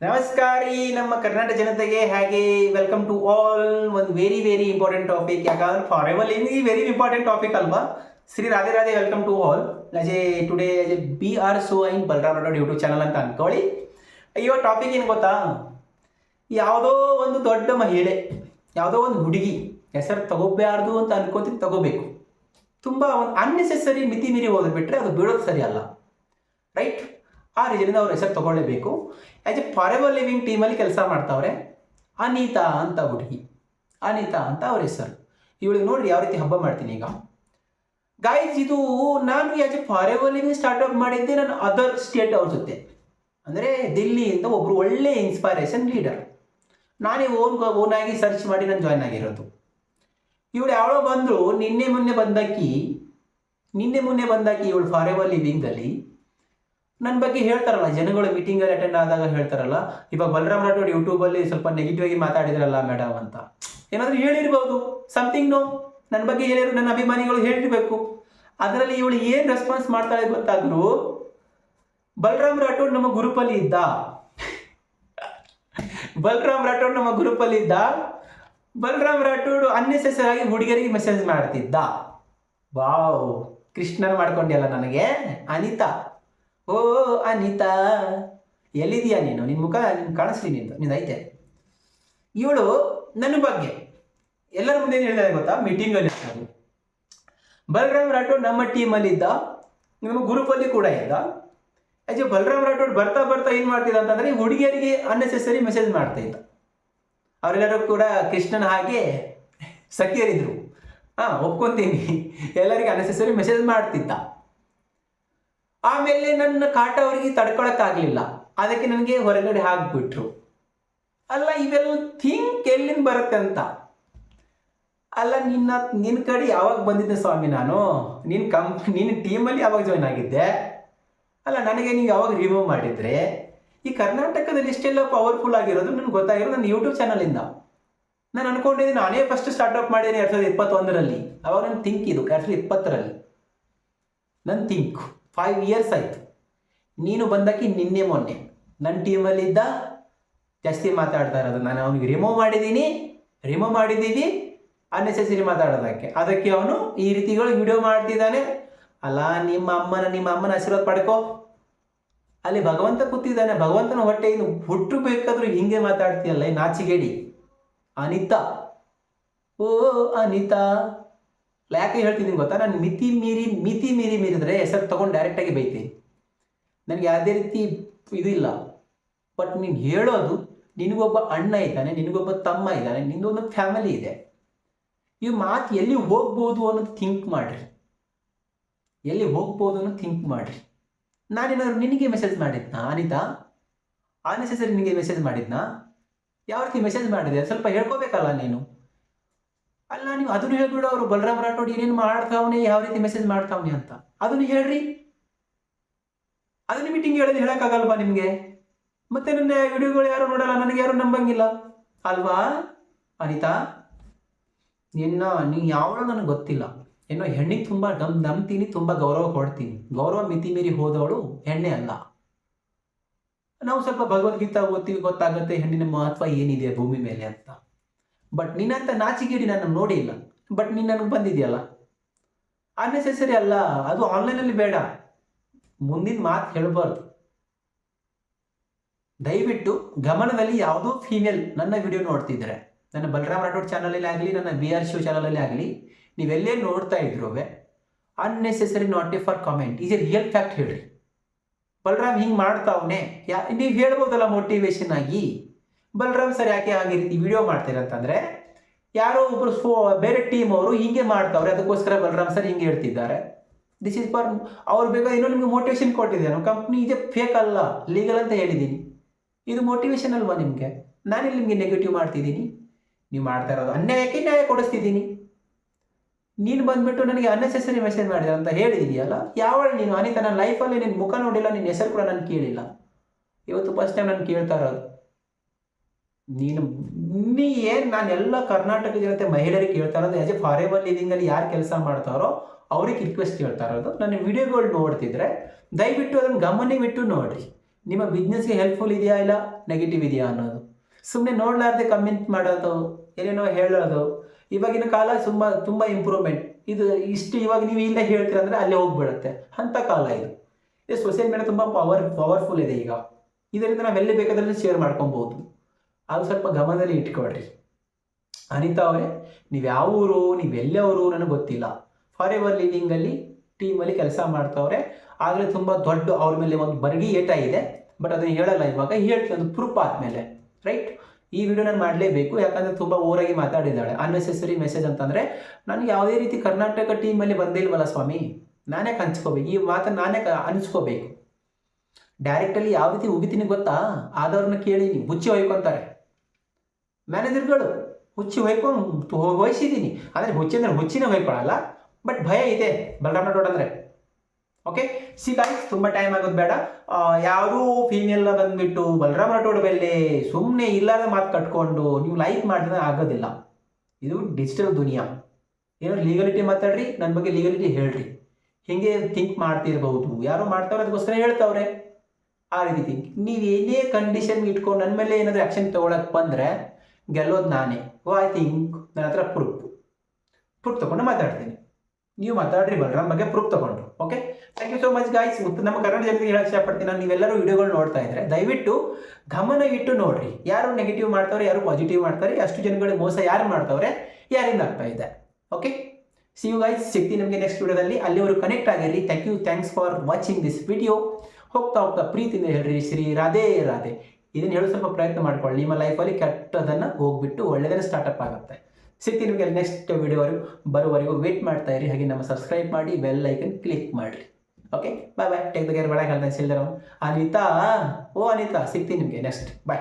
ನಮಸ್ಕಾರಿ ನಮ್ಮ ಕರ್ನಾಟಕ ಜನತೆಗೆ ಹಾಗೆ ವೆಲ್ಕಮ್ ಟು ಆಲ್. ಒಂದು ವೆರಿ ಇಂಪಾರ್ಟೆಂಟ್ ಟಾಪಿಕ್. ಯಾಕಂದ್ರೆ forever living very important topic ಅಲ್ವಾ. Shri Radhe Radhe welcome to all. Today B R so in Balaram Rathod YouTube channel ಅಂತ ಅನ್ಕೊಳ್ಳಿ. ಅಯ್ಯೋ ಟಾಪಿಕ್ ಏನು ಗೊತ್ತಾ, ಯಾವುದೋ ಒಂದು ದೊಡ್ಡ ಮಹಿಳೆ, ಯಾವುದೋ ಒಂದು ಹುಡುಗಿ ಹೆಸರು ತಗೋಬಾರ್ದು ಅಂತ ಅನ್ಕೋತೀನಿ, ತಗೋಬೇಕು. ತುಂಬ ಒಂದು ಅನ್ನೆಸೆಸರಿ ಮಿತಿ ಮೀರಿ ಹೋದ್ರೆ ಬಿಟ್ಟರೆ ಅದು ಬೀಳೋದು ಸರಿ ಅಲ್ಲ, ರೈಟ್? ಆ ರೀಸನಿಂದ ಅವ್ರ ಹೆಸರು ತಗೊಳ್ಳೇಬೇಕು. As a forever living ಟೀಮಲ್ಲಿ ಕೆಲಸ ಮಾಡ್ತಾವ್ರೆ. ಅನಿತಾ ಅಂತ ಹುಡುಗಿ, ಅನಿತಾ ಅಂತ ಅವ್ರ ಹೆಸರು. ಇವಳಿಗೆ ನೋಡಿ ಯಾವ ರೀತಿ ಹಬ್ಬ ಮಾಡ್ತೀನಿ ಈಗ ಗಾಯ್ಸ್. ಇದು ನಾನು as a forever living startup ಮಾಡಿದ್ದೆ ನಾನು ಅದರ್ ಸ್ಟೇಟ್ ಅವ್ರ ಜೊತೆ, ಅಂದರೆ ದಿಲ್ಲಿಯಿಂದ ಒಬ್ಬರು ಒಳ್ಳೆ ಇನ್ಸ್ಪೈರೇಷನ್ ಲೀಡರ್. ನಾನೇ ಓನಾಗಿ ಸರ್ಚ್ ಮಾಡಿ ನಾನು ಜಾಯ್ನ್ ಆಗಿರೋದು. ಇವಳು ಯಾವಳೋ ಬಂದರು ನಿನ್ನೆ ಮೊನ್ನೆ ಬಂದಾಕಿ ಇವಳು ಫಾರ್ ಎವರ್ ಲಿವಿಂಗಲ್ಲಿ ನನ್ನ ಬಗ್ಗೆ ಹೇಳ್ತಾರಲ್ಲ, ಜನಗಳು ಮೀಟಿಂಗಲ್ಲಿ ಅಟೆಂಡ್ ಆದಾಗ ಹೇಳ್ತಾರಲ್ಲ, ಇವಾಗ ಬಲರಾಮ್ ರಾಠೋಡ್ ಯೂಟ್ಯೂಬಲ್ಲಿ ಸ್ವಲ್ಪ ನೆಗೆಟಿವ್ ಆಗಿ ಮಾತಾಡಿದ್ರಲ್ಲ ಮೇಡಮ್ ಅಂತ ಏನಾದರೂ ಹೇಳಿರ್ಬೋದು. ಸಮಥಿಂಗ್ ನೋ, ನನ್ನ ಬಗ್ಗೆ ಹೇಳಿದ್ರು, ನನ್ನ ಅಭಿಮಾನಿಗಳು ಹೇಳಿರ್ಬೇಕು. ಅದರಲ್ಲಿ ಇವಳು ಏನು ರೆಸ್ಪಾನ್ಸ್ ಮಾಡ್ತಾಳೆ ಗೊತ್ತಾದ್ರು, ಬಲರಾಮ್ ರಾಠೋಡ್ ನಮ್ಮ ಗ್ರೂಪಲ್ಲಿ ಇದ್ದ, ಬಲರಾಮ್ ರಾಠೋಡ್ ಅನ್ನೆಸೆಸರಿ ಆಗಿ ಹುಡುಗರಿಗೆ ಮೆಸೇಜ್ ಮಾಡ್ತಿದ್ದ. ವಾವ್, ಕೃಷ್ಣನ ಮಾಡ್ಕೊಂಡ್ಯಲ್ಲ ನನಗೆ ಅನಿತಾ. ಓ ಅನಿತಾ, ಎಲ್ಲಿದೀಯಾ ನೀನು? ನಿನ್ನ ಮುಖ ಕಾಣಿಸ್ಲಿ, ನಿಂದೈತೆ. ಇವಳು ನನ್ನ ಬಗ್ಗೆ ಎಲ್ಲರ ಮುಂದೆ ಏನು ಹೇಳ್ತಾರೆ ಗೊತ್ತಾ, ಮೀಟಿಂಗಲ್ಲಿ ಬಲರಾಮ್ ರಾಠೋಡ್ ನಮ್ಮ ಟೀಮಲ್ಲಿದ್ದ, ನಮ್ಮ ಗ್ರೂಪಲ್ಲಿ ಕೂಡ ಇದ್ದ. ಆ್ಯಕ್ಚುಲಿ ಬಲರಾಮ್ ರಾಠೋಡ್ ಬರ್ತಾ ಏನು ಮಾಡ್ತಿದ್ದ ಅಂತಂದರೆ ಹುಡುಗಿಯರಿಗೆ ಅನ್ನೆಸೆಸರಿ ಮೆಸೇಜ್ ಮಾಡ್ತಾ ಇದ್ದ. ಅವರೆಲ್ಲರೂ ಕೂಡ ಕೃಷ್ಣನ ಹಾಗೆ ಸಖಿಯರಿದ್ರು. ಒಪ್ಕೊತೀನಿ, ಎಲ್ಲರಿಗೆ ಅನ್ನೆಸೆಸರಿ ಮೆಸೇಜ್ ಮಾಡ್ತಿದ್ದ. ಆಮೇಲೆ ನನ್ನ ಕಾಟ ಅವರಿಗೆ ತಡ್ಕೊಳಕ್ಕಾಗಲಿಲ್ಲ, ಅದಕ್ಕೆ ನನಗೆ ಹೊರಗಡೆ ಹಾಕ್ಬಿಟ್ರು. ಅಲ್ಲ, ಇವೆಲ್ಲ ಥಿಂಕ್ ಎಲ್ಲಿಂದ ಬರುತ್ತೆ ಅಂತ. ಅಲ್ಲ, ನಿನ್ನ ಕಡೆ ಯಾವಾಗ ಬಂದಿದ್ದೆ ಸ್ವಾಮಿ ನಾನು? ನಿನ್ನ ಟೀಮಲ್ಲಿ ಯಾವಾಗ ಜಾಯ್ನ್ ಆಗಿದ್ದೆ? ಅಲ್ಲ, ನನಗೆ ನೀವು ಯಾವಾಗ ರಿಮೂವ್ ಮಾಡಿದರೆ? ಈ ಕರ್ನಾಟಕದಲ್ಲಿ ಇಷ್ಟೆಲ್ಲ ಪವರ್ಫುಲ್ ಆಗಿರೋದು ನನಗೆ ಗೊತ್ತಾಗಿರೋದು ನನ್ನ ಯೂಟ್ಯೂಬ್ ಚಾನಲಿಂದ. ನಾನು ಅನ್ಕೊಂಡಿದ್ದೀನಿ ನಾನೇ ಫಸ್ಟ್ ಸ್ಟಾರ್ಟ್ಅಪ್ ಮಾಡಿದ್ದೀನಿ 2021ರಲ್ಲಿ. ಅವಾಗ ನನ್ನ ಥಿಂಕ್ ಇದು 2020ರಲ್ಲಿ ನನ್ನ ಥಿಂಕ್ 5 years ಆಯಿತು. ನೀನು ಬಂದಾಕಿ ನಿನ್ನೆ ಮೊನ್ನೆ ನನ್ನ ಟೀಮಲ್ಲಿದ್ದ, ಜಾಸ್ತಿ ಮಾತಾಡ್ತಾ ಇರೋದು. ನಾನು ಅವನಿಗೆ ರಿಮೂವ್ ಮಾಡಿದ್ದೀವಿ ಅನ್ನೆಸೆಸರಿ ಮಾತಾಡೋದಕ್ಕೆ. ಅದಕ್ಕೆ ಅವನು ಈ ರೀತಿಗಳು ವಿಡಿಯೋ ಮಾಡ್ತಿದ್ದಾನೆ. ಅಲ್ಲ, ನಿಮ್ಮ ಅಮ್ಮನ ಆಶೀರ್ವಾದ ಪಡ್ಕೋ. ಅಲ್ಲಿ ಭಗವಂತ ಕೂತಿದ್ದಾನೆ, ಭಗವಂತನ ಹೊಟ್ಟೆಯಿಂದ ಹುಟ್ಟು ಬೇಕಾದ್ರೂ ಹಿಂಗೆ ಮಾತಾಡ್ತೀಯಲ್ಲ, ನಾಚಿಗೇಡಿ ಅನಿತಾ. ಓ ಅನಿತಾ, ಯಾಕೆ ಹೇಳ್ತಿದ್ದೀನಿ ಗೊತ್ತಾ, ನಾನು ಮಿತಿ ಮೀರಿದ್ರೆ ಹೆಸರು ತೊಗೊಂಡು ಡೈರೆಕ್ಟಾಗಿ ಬೈತೀನಿ. ನನಗೆ ಯಾವುದೇ ರೀತಿ ಇದಿಲ್ಲ. ಬಟ್ ನೀನು ಹೇಳೋದು, ನಿನಗೊಬ್ಬ ಅಣ್ಣ ಇದ್ದಾನೆ, ನಿನಗೊಬ್ಬ ತಮ್ಮ ಇದ್ದಾನೆ, ನಿನ್ನೊಂದು ಫ್ಯಾಮಿಲಿ ಇದೆ. ಈ ಮಾತು ಎಲ್ಲಿ ಹೋಗ್ಬೋದು ಅನ್ನೋದು ಥಿಂಕ್ ಮಾಡಿರಿ. ನಾನೇನಾದ್ರು ನಿನಗೆ ಮೆಸೇಜ್ ಮಾಡಿದ್ನಾ ಅನಿತಾ? ಅನ್ನೆಸೆಸರಿ ನಿನಗೆ ಮೆಸೇಜ್ ಮಾಡಿದ್ನಾ? ಯಾವ ರೀತಿ ಮೆಸೇಜ್ ಮಾಡಿದೆ ಸ್ವಲ್ಪ ಹೇಳ್ಕೋಬೇಕಲ್ಲ ನೀನು. ಅಲ್ಲ, ನೀವು ಅದನ್ನು ಹೇಳ್ಬಿಡು, ಅವರು ಬಲರಾಮ್ ರಾಠೋಡ್ ಏನೇನು ಮಾಡ್ತಾವನೆ, ಯಾವ ರೀತಿ ಮೆಸೇಜ್ ಮಾಡ್ತಾವನೆ ಅಂತ ಅದನ್ನು ಹೇಳ್ರಿ. ಅದನ್ನು ಮೀಟಿಂಗ್ ಹೇಳೋಕ್ಕಾಗಲ್ವಾ ನಿಮಗೆ? ಮತ್ತೆ ನನ್ನ ವಿಡಿಯೋಗಳು ಯಾರು ನೋಡಲ್ಲ, ನನಗೆ ಯಾರು ನಂಬಂಗಿಲ್ಲ ಅಲ್ವಾ? ಅನಿತಾ, ನೀನು ಯಾವಳು ನನಗೆ ಗೊತ್ತಿಲ್ಲ. ಏನೋ ಹೆಣ್ಣಿಗೆ ತುಂಬ ನಂಬ್ತೀನಿ, ತುಂಬ ಗೌರವ ಕೊಡ್ತೀನಿ. ಗೌರವ ಮಿತಿ ಮೀರಿ ಹೋದವಳು ಹೆಣ್ಣೆ ಅಲ್ಲ. ನಾವು ಸ್ವಲ್ಪ ಭಗವದ್ಗೀತಾ ಓದ್ತೀವಿ, ಗೊತ್ತಾಗುತ್ತೆ ಹೆಣ್ಣಿನ ಮಹತ್ವ ಏನಿದೆ ಭೂಮಿ ಮೇಲೆ ಅಂತ. ಬಟ್ ನಿನ್ನಂತ ನಾಚಿಗೇಡಿ ನಾನು ನೋಡಿಲ್ಲ. ಬಟ್ ನೀನು ನನಗೆ ಬಂದಿದೆಯಲ್ಲ, ಅನ್ನೆಸೆಸರಿ ಅಲ್ಲ ಅದು. ಆನ್ಲೈನಲ್ಲಿ ಬೇಡ, ಮುಂದಿನ ಮಾತು ಹೇಳಬಾರ್ದು. ದಯವಿಟ್ಟು ಗಮನದಲ್ಲಿ ಯಾವುದೋ ಫೀಮೇಲ್ ನನ್ನ ವಿಡಿಯೋ ನೋಡ್ತಿದ್ರೆ, ನನ್ನ ಬಲರಾಮ್ ರಾಠೋಡ್ ಚಾನಲಲ್ಲಿ ಆಗಲಿ, ನನ್ನ BR ಶೋ ಚಾನಲಲ್ಲಿ ಆಗಲಿ, ನೀವೆಲ್ಲೇ ನೋಡ್ತಾ ಇದ್ರು unnecessary not A for comment, is A real fact ಹೇಳ್ರಿ. ಬಲರಾಮ್ ಹಿಂಗೆ ಮಾಡ್ತಾವನೆ, ನೀವು ಹೇಳ್ಬೋದಲ್ಲ ಮೋಟಿವೇಶನ್ ಆಗಿ, ಬಲರಾಮ್ ಸರ್ ಯಾಕೆ ಹಾಗೆ ರೀತಿ ವಿಡಿಯೋ ಮಾಡ್ತೀರಂತಂದರೆ ಯಾರೋ ಒಬ್ಬರು ಬೇರೆ ಟೀಮ್ ಅವರು ಹಿಂಗೆ ಮಾಡ್ತಾವ್ರೆ, ಅದಕ್ಕೋಸ್ಕರ ಬಲರಾಮ್ ಸರ್ ಹಿಂಗೆ ಹೇಳ್ತಿದ್ದಾರೆ. ದಿಸ್ ಈಸ್ ಫಾರ್ ಅವ್ರು ಬೇಕಾದ್ರೆ ಇನ್ನೂ ನಿಮ್ಗೆ ಮೋಟಿವೇಶನ್ ಕೊಟ್ಟಿದ್ದೇನೆ. ಕಂಪ್ನಿ ಇದೆ ಫೇಕ್ ಅಲ್ಲ, ಲೀಗಲ್ ಅಂತ ಹೇಳಿದ್ದೀನಿ. ಇದು ಮೋಟಿವೇಶನ್ ಅಲ್ವಾ ನಿಮಗೆ? ನಾನಿಲ್ಲಿ ನಿಮಗೆ ನೆಗೆಟಿವ್ ಮಾಡ್ತಿದ್ದೀನಿ. ನೀವು ಮಾಡ್ತಾ ಇರೋದು ಅನ್ಯಾಯಕ್ಕೆ ನ್ಯಾಯ ಕೊಡಿಸ್ತಿದ್ದೀನಿ. ನೀನು ಬಂದುಬಿಟ್ಟು ನನಗೆ ಅನ್ನೆಸೆಸರಿ ಮೆಸೇಜ್ ಮಾಡಿದೆ ಅಂತ ಹೇಳಿದೆಯಲ್ಲ, ಯಾವಳು ನೀನು ಅನಿತಾ? ನನ್ನ ಲೈಫಲ್ಲಿ ನಿನ್ನ ಮುಖ ನೋಡಿಲ್ಲ, ನಿನ್ನ ಹೆಸರು ಕೂಡ ನಾನು ಕೇಳಿಲ್ಲ. ಇವತ್ತು ಫಸ್ಟ್ ಟೈಮ್ ನಾನು ಕೇಳ್ತಾ ಇರೋದು. ನಾನು ಎಲ್ಲ ಕರ್ನಾಟಕ ಜನತೆ ಮಹಿಳೆಯರಿಗೆ ಕೇಳ್ತಾ ಇರೋದು, ಆ್ಯಸ್ ಎ ಫಾರ್ ಎವರ್ ಲಿವಿಂಗಲ್ಲಿ ಯಾರು ಕೆಲಸ ಮಾಡ್ತಾರೋ ಅವ್ರಿಗೆ ರಿಕ್ವೆಸ್ಟ್ ಕೇಳ್ತಾ ಇರೋದು. ನನ್ನ ವಿಡಿಯೋಗಳು ನೋಡ್ತಿದ್ರೆ ದಯವಿಟ್ಟು ಅದನ್ನು ಗಮನವಿಟ್ಟು ನೋಡಿರಿ. ನಿಮ್ಮ ಬಿಸ್ನೆಸ್ಗೆ ಹೆಲ್ಪ್ಫುಲ್ ಇದೆಯಾ ಇಲ್ಲ ನೆಗೆಟಿವ್ ಇದೆಯಾ ಅನ್ನೋದು. ಸುಮ್ಮನೆ ನೋಡಲಾರ್ದೆ ಕಮೆಂಟ್ ಮಾಡೋದು, ಏನೇನೋ ಹೇಳೋದು. ಇವಾಗಿನ ಕಾಲ ತುಂಬ ಇಂಪ್ರೂವ್ಮೆಂಟ್. ಇದು ಇಷ್ಟು ಇವಾಗ ನೀವು ಇಲ್ಲೇ ಹೇಳ್ತೀರಂದ್ರೆ ಅಲ್ಲೇ ಹೋಗ್ಬಿಡುತ್ತೆ ಅಂಥ ಕಾಲ ಇದು. ಸೋಷಿಯಲ್ ಮೀಡಿಯಾ ತುಂಬ ಪವರ್ಫುಲ್ ಇದೆ ಈಗ. ಇದರಿಂದ ನಾವೆಲ್ಲಿ ಬೇಕಾದ್ರೆ ಶೇರ್ ಮಾಡ್ಕೊಬೋದು. ಅದು ಸ್ವಲ್ಪ ಗಮನದಲ್ಲಿ ಇಟ್ಕೊಳ್ರಿ. ಅನಿತಾ ಅವರೇ, ನೀವು ಯಾವ ಊರು, ನೀವು ಎಲ್ಲವರು ನನಗೆ ಗೊತ್ತಿಲ್ಲ. ಫಾರ್ ಎವರ್ ಲಿವಿಂಗಲ್ಲಿ ಟೀಮಲ್ಲಿ ಕೆಲಸ ಮಾಡ್ತಾವ್ರೆ. ಆಗಲೇ ತುಂಬ ದೊಡ್ಡ ಅವ್ರ ಮೇಲೆ ಒಂದು ಬರಗಿ ಏಟ ಇದೆ. ಬಟ್ ಅದನ್ನು ಹೇಳಲ್ಲ ಇವಾಗ, ಹೇಳ್ತೀನಿ ಒಂದು ಪ್ರೂಫ್ ಆದಮೇಲೆ. ರೈಟ್, ಈ ವಿಡಿಯೋ ನಾನು ಮಾಡಲೇಬೇಕು, ಯಾಕಂದರೆ ತುಂಬ ಓರಾಗಿ ಮಾತಾಡಿದ್ದಾಳೆ. ಅನ್ನೆಸೆಸರಿ ಮೆಸೇಜ್ ಅಂತಂದರೆ, ನನಗೆ ಯಾವುದೇ ರೀತಿ ಕರ್ನಾಟಕ ಟೀಮಲ್ಲಿ ಬಂದೇ ಇಲ್ವಲ್ಲ ಸ್ವಾಮಿ, ನಾನೇ ಹಂಚ್ಕೋಬೇಕು. ಈ ಮಾತನ್ನು ನಾನೇ ಅನಿಸ್ಕೋಬೇಕು. ಡೈರೆಕ್ಟಲ್ಲಿ ಯಾವ ರೀತಿ ಉಗಿತೀನಿ ಗೊತ್ತಾ? ಆದವ್ರನ್ನ ಕೇಳಿ ನೀವು ಹುಚ್ಚಿ ಹೊಯ್ಕೊಂತಾರೆ ಮ್ಯಾನೇಜರ್ಗಳು. ಹುಚ್ಚಿ ಹೊಯ್ಸಿದ್ದೀನಿ ಅಂದರೆ ಹುಚ್ಚಿನ ಹೊಯ್ಕೊಳ್ಳಲ್ಲ, ಬಟ್ ಭಯ ಇದೆ ಬಲರಾಮ್ ರಾಠೋಡ್ ಅಂದರೆ. ಓಕೆ, ಸಿ ಗಾಯ್ಸ್, ತುಂಬ ಟೈಮ್ ಆಗೋದು ಬೇಡ. ಯಾರೂ ಫೀಮೇಲ್ ಬಂದುಬಿಟ್ಟು ಬಲರಾಮ್ ರಾಠೋಡ್ ಮೇಲೆ ಸುಮ್ಮನೆ ಇಲ್ಲದ ಮಾತು ಕಟ್ಕೊಂಡು ನೀವು ಲೈಕ್ ಮಾಡಿದ್ರೆ ಆಗೋದಿಲ್ಲ. ಇದು ಡಿಜಿಟಲ್ ದುನಿಯಾ. ಏನೋ ಲೀಗಲಿಟಿ ಮಾತಾಡ್ರಿ, ನನ್ನ ಬಗ್ಗೆ ಲೀಗಲಿಟಿ ಹೇಳ್ರಿ. ಹೀಗೆ ಥಿಂಕ್ ಮಾಡ್ತಿರ್ಬೋದು, ಯಾರೋ ಮಾಡ್ತಾವ್ರೆ ಅದಕ್ಕೋಸ್ಕರ ಹೇಳ್ತಾವ್ರೆ. ಆ ರೀತಿ ಥಿಂಕ್. ನೀವು ಏನೇ ಕಂಡೀಷನ್ ಇಟ್ಕೊಂಡು ನನ್ನ ಮೇಲೆ ಏನಾದರೂ ಆ್ಯಕ್ಷನ್ ತೊಗೊಳಕ್ಕೆ ಬಂದರೆ ಗೆಲ್ಲೋದು ನಾನೇ. ಐ ಥಿಂಕ್ ನನ್ನ ಹತ್ರ ಪ್ರೂಫ್ ತೊಗೊಂಡು ಮಾತಾಡ್ತೀನಿ. ನೀವು ಮಾತಾಡ್ರಿ ಬಲರಾಮ್ ಬಗ್ಗೆ ಪ್ರೂಫ್ ತೊಗೊಂಡು. Okay, thank you so much guys. ನಮ್ಮ ಕನ್ನಡ ಜನತೆಗೆ ಹೇಳಕ್ಕೆ ಇಷ್ಟಪಡ್ತೀನಿ, ನಾನು ನೀವೆಲ್ಲರೂ ವಿಡಿಯೋಗಳು ನೋಡ್ತಾ ಇದ್ರೆ ದಯವಿಟ್ಟು ಗಮನ ಇಟ್ಟು ನೋಡ್ರಿ. ಯಾರು ನೆಗೆಟಿವ್ ಮಾಡ್ತಾವ್ರೆ, ಯಾರು ಪಾಸಿಟಿವ್ ಮಾಡ್ತಾರೆ, ಅಷ್ಟು ಜನಗಳಿಗೆ ಮೋಸ ಯಾರು ಮಾಡ್ತಾವ್ರೆ, ಯಾರಿಂದ ಆಗ್ತಾ ಇದೆ. Okay, see you guys. ಸಿಗ್ತೀನಿ ನಿಮಗೆ ನೆಕ್ಸ್ಟ್ ವಿಡಿಯೋದಲ್ಲಿ. ಅಲ್ಲಿವರು ಕನೆಕ್ಟ್ ಆಗಿರಿ. Thanks for watching this video. ಹೋಗ್ತಾ ಪ್ರೀತಿಯಿಂದ ಹೇಳ್ರಿ ಶ್ರೀ ರಾಧೆ ರಾಧೆ. ಇದನ್ನು ಹೇಳೋ ಸ್ವಲ್ಪ ಪ್ರಯತ್ನ ಮಾಡ್ಕೊಳ್ಳಿ. ನಿಮ್ಮ ಲೈಫಲ್ಲಿ ಕೆಟ್ಟದನ್ನು ಹೋಗ್ಬಿಟ್ಟು ಒಳ್ಳೆಯದನ್ನು ಸ್ಟಾರ್ಟಪ್ ಆಗುತ್ತೆ. ಸಿಗ್ತೀನಿ ನಿಮಗೆ ನೆಕ್ಸ್ಟ್ ವಿಡಿಯೋವರೆಗೂ ಬರುವವರೆಗೂ ವೇಟ್ ಮಾಡ್ತಾ ಇರಿ. ಹಾಗೆ ನಮ್ಮ ಸಬ್ಸ್ಕ್ರೈಬ್ ಮಾಡಿ, ಬೆಲ್ ಐಕನ್ ಕ್ಲಿಕ್ ಮಾಡಿರಿ. Okay, bye. Take the care. ಬಡ ಅನಿತಾ, ಸಿಗ್ತೀನಿ ನಿಮಗೆ ನೆಕ್ಸ್ಟ್. ಬಾಯ್.